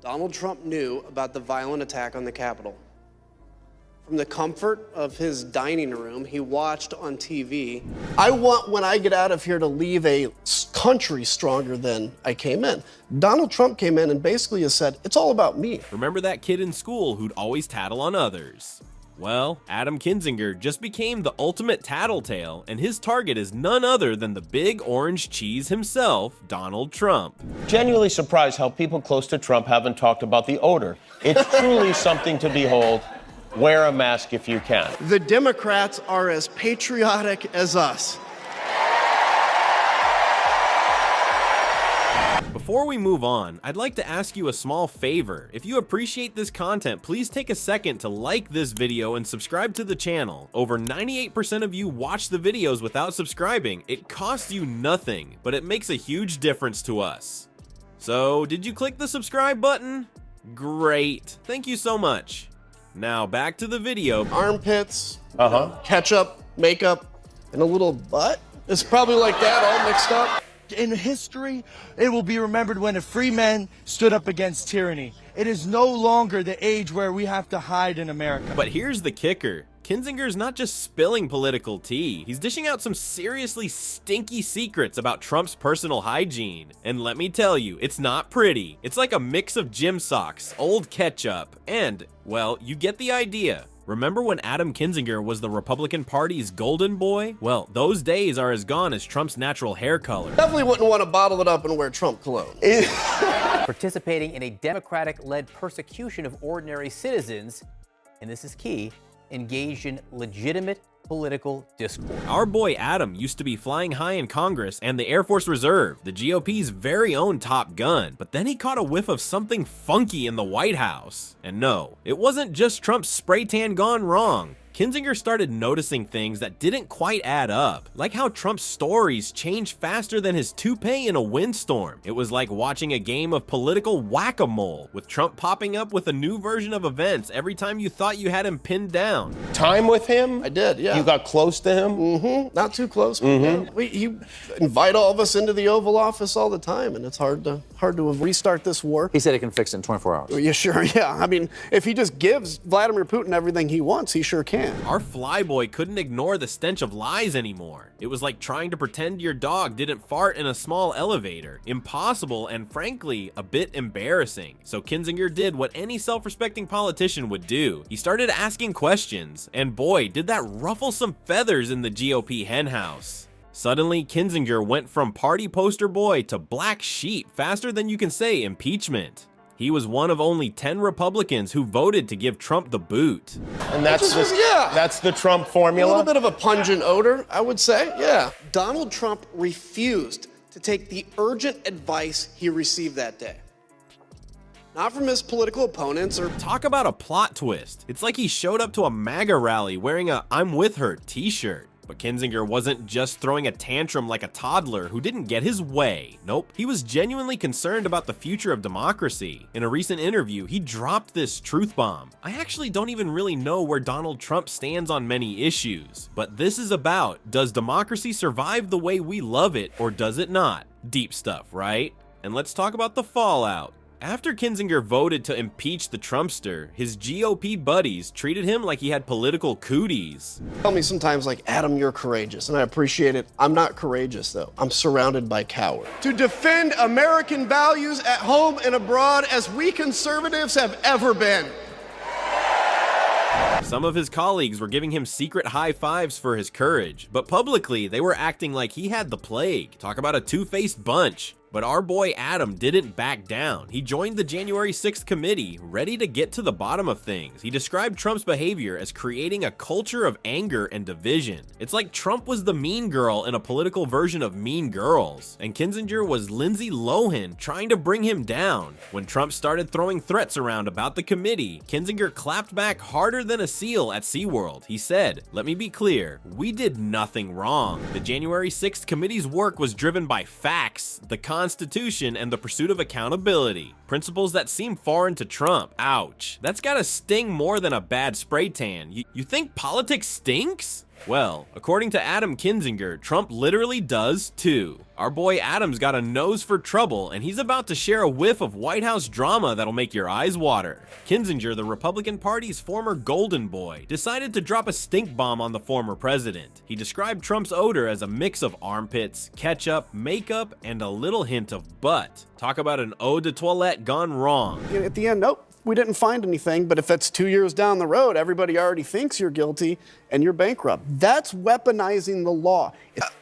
Donald Trump knew about the violent attack on the Capitol. From the comfort of his dining room, he watched on TV. I want, when I get out of here, to leave a country stronger than I came in. Donald Trump came in and basically has said, it's all about me. Remember that kid in school who'd always tattle on others? Well, Adam Kinzinger just became the ultimate tattletale, and his target is none other than the big orange cheese himself, Donald Trump. Genuinely surprised how people close to Trump haven't talked about the odor. It's truly something to behold. Wear a mask if you can. The Democrats are as patriotic as us. Before we move on, I'd like to ask you a small favor. If you appreciate this content, please take a second to like this video and subscribe to the channel. Over 98% of you watch the videos without subscribing. It costs you nothing, but it makes a huge difference to us. So, did you click the subscribe button? Great, thank you so much. Now back to the video. Armpits, ketchup, makeup, and a little butt. It's probably like that, all mixed up. In history, it will be remembered when a free man stood up against tyranny. It is no longer the age where we have to hide in America. But here's the kicker. Kinzinger's not just spilling political tea, he's dishing out some seriously stinky secrets about Trump's personal hygiene. And let me tell you, it's not pretty. It's like a mix of gym socks, old ketchup, and, well, you get the idea. Remember when Adam Kinzinger was the Republican Party's golden boy? Well, those days are as gone as Trump's natural hair color. Definitely wouldn't want to bottle it up and wear Trump cologne. Participating in a Democratic-led persecution of ordinary citizens, and this is key, engaged in legitimate political discourse. Our boy Adam used to be flying high in Congress and the Air Force Reserve, the GOP's very own top gun, but then he caught a whiff of something funky in the White House. And no, it wasn't just Trump's spray tan gone wrong. Kinzinger started noticing things that didn't quite add up, like how Trump's stories changed faster than his toupee in a windstorm. It was like watching a game of political whack-a-mole, with Trump popping up with a new version of events every time you thought you had him pinned down. Time with him? I did, yeah. You got close to him? Not too close. But yeah. You invite all of us into the Oval Office all the time, and it's hard to restart this war. He said he can fix it in 24 hours. Yeah, sure, yeah. I mean, if he just gives Vladimir Putin everything he wants, he sure can. Our flyboy couldn't ignore the stench of lies anymore. It was like trying to pretend your dog didn't fart in a small elevator. Impossible and frankly, a bit embarrassing. So Kinzinger did what any self-respecting politician would do. He started asking questions, and boy, did that ruffle some feathers in the GOP henhouse. Suddenly, Kinzinger went from party poster boy to black sheep faster than you can say impeachment. He was one of only 10 Republicans who voted to give Trump the boot. And that's the Trump formula? A little bit of a pungent odor, I would say, yeah. Donald Trump refused to take the urgent advice he received that day. Not from his political opponents or... Talk about a plot twist. It's like he showed up to a MAGA rally wearing a "I'm with her" t-shirt. But Kinzinger wasn't just throwing a tantrum like a toddler who didn't get his way. Nope, he was genuinely concerned about the future of democracy. In a recent interview, he dropped this truth bomb. I actually don't even really know where Donald Trump stands on many issues, but this is about, does democracy survive the way we love it, or does it not? Deep stuff, right? And let's talk about the fallout. After Kinzinger voted to impeach the Trumpster, his GOP buddies treated him like he had political cooties. Tell me sometimes like, Adam, you're courageous, and I appreciate it. I'm not courageous, though. I'm surrounded by cowards. To defend American values at home and abroad as we conservatives have ever been. Some of his colleagues were giving him secret high fives for his courage, but publicly they were acting like he had the plague. Talk about a two-faced bunch. But our boy Adam didn't back down. He joined the January 6th committee, ready to get to the bottom of things. He described Trump's behavior as creating a culture of anger and division. It's like Trump was the mean girl in a political version of Mean Girls, and Kinzinger was Lindsay Lohan trying to bring him down. When Trump started throwing threats around about the committee, Kinzinger clapped back harder than a seal at SeaWorld. He said, "Let me be clear, we did nothing wrong. The January 6th committee's work was driven by facts, the Constitution, and the pursuit of accountability. Principles that seem foreign to Trump. Ouch. That's gotta sting more than a bad spray tan. You think politics stinks?" Well, according to Adam Kinzinger, Trump literally does too. Our boy Adam's got a nose for trouble, and he's about to share a whiff of White House drama that'll make your eyes water. Kinzinger, the Republican Party's former golden boy, decided to drop a stink bomb on the former president. He described Trump's odor as a mix of armpits, ketchup, makeup, and a little hint of butt. Talk about an eau de toilette gone wrong. At the end, nope, we didn't find anything, but if it's 2 years down the road, everybody already thinks you're guilty and you're bankrupt. That's weaponizing the law.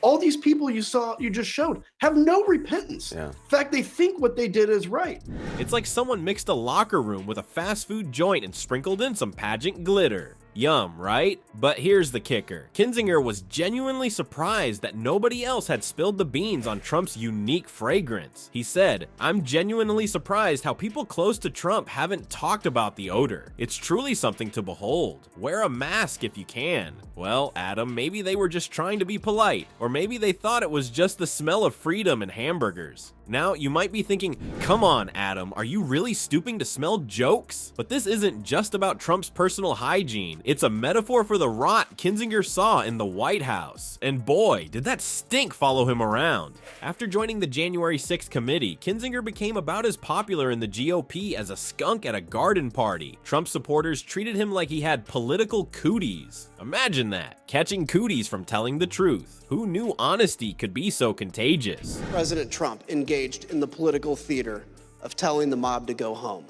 All these people you just showed, have no repentance. In fact, they think what they did is right. It's like someone mixed a locker room with a fast food joint and sprinkled in some pageant glitter. Yum, right? But here's the kicker. Kinzinger was genuinely surprised that nobody else had spilled the beans on Trump's unique fragrance. He said, "I'm genuinely surprised how people close to Trump haven't talked about the odor. It's truly something to behold. Wear a mask if you can." Well, Adam, maybe they were just trying to be polite, or maybe they thought it was just the smell of freedom and hamburgers. Now, you might be thinking, come on, Adam, are you really stooping to smell jokes? But this isn't just about Trump's personal hygiene. It's a metaphor for the rot Kinzinger saw in the White House. And boy, did that stink follow him around. After joining the January 6th committee, Kinzinger became about as popular in the GOP as a skunk at a garden party. Trump supporters treated him like he had political cooties. Imagine that, catching cooties from telling the truth. Who knew honesty could be so contagious? President Trump engaged in the political theater of telling the mob to go home.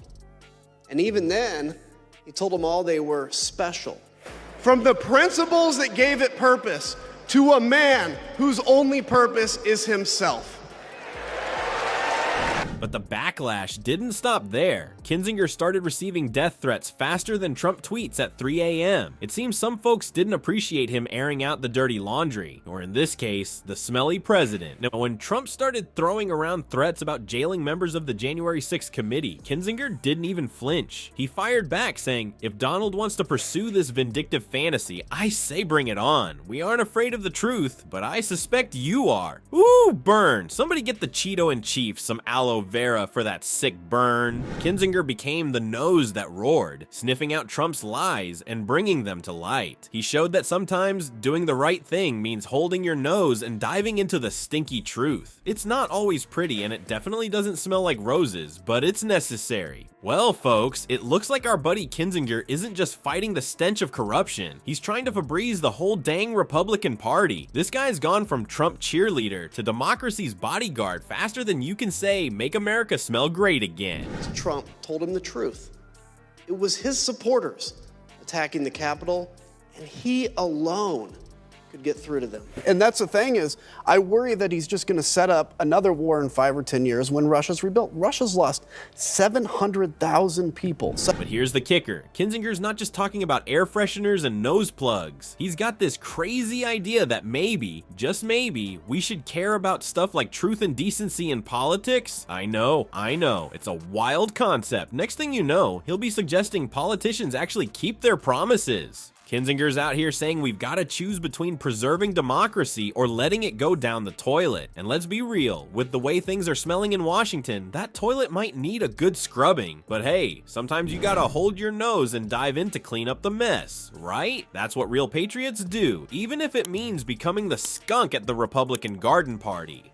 And even then, he told them all they were special. From the principles that gave it purpose to a man whose only purpose is himself. But the backlash didn't stop there. Kinzinger started receiving death threats faster than Trump tweets at 3 a.m. It seems some folks didn't appreciate him airing out the dirty laundry, or in this case, the smelly president. Now, when Trump started throwing around threats about jailing members of the January 6th committee, Kinzinger didn't even flinch. He fired back saying, "If Donald wants to pursue this vindictive fantasy, I say bring it on. We aren't afraid of the truth, but I suspect you are." Ooh, burn. Somebody get the Cheeto-in-Chief some aloe vera for that sick burn. Kinzinger became the nose that roared, sniffing out Trump's lies and bringing them to light. He showed that sometimes doing the right thing means holding your nose and diving into the stinky truth. It's not always pretty, and it definitely doesn't smell like roses, but it's necessary. Well, folks, it looks like our buddy Kinzinger isn't just fighting the stench of corruption. He's trying to Febreze the whole dang Republican Party. This guy's gone from Trump cheerleader to democracy's bodyguard faster than you can say, "Make America smell great again." Trump told him the truth. It was his supporters attacking the Capitol, and he alone could get through to them. And that's the thing is, I worry that he's just going to set up another war in 5 or 10 years when Russia's rebuilt. Russia's lost 700,000 people. But here's the kicker. Kinzinger's not just talking about air fresheners and nose plugs. He's got this crazy idea that maybe, just maybe, we should care about stuff like truth and decency in politics. I know. It's a wild concept. Next thing you know, he'll be suggesting politicians actually keep their promises. Kinzinger's out here saying we've got to choose between preserving democracy or letting it go down the toilet. And let's be real, with the way things are smelling in Washington, that toilet might need a good scrubbing. But hey, sometimes you gotta hold your nose and dive in to clean up the mess, right? That's what real patriots do, even if it means becoming the skunk at the Republican garden party.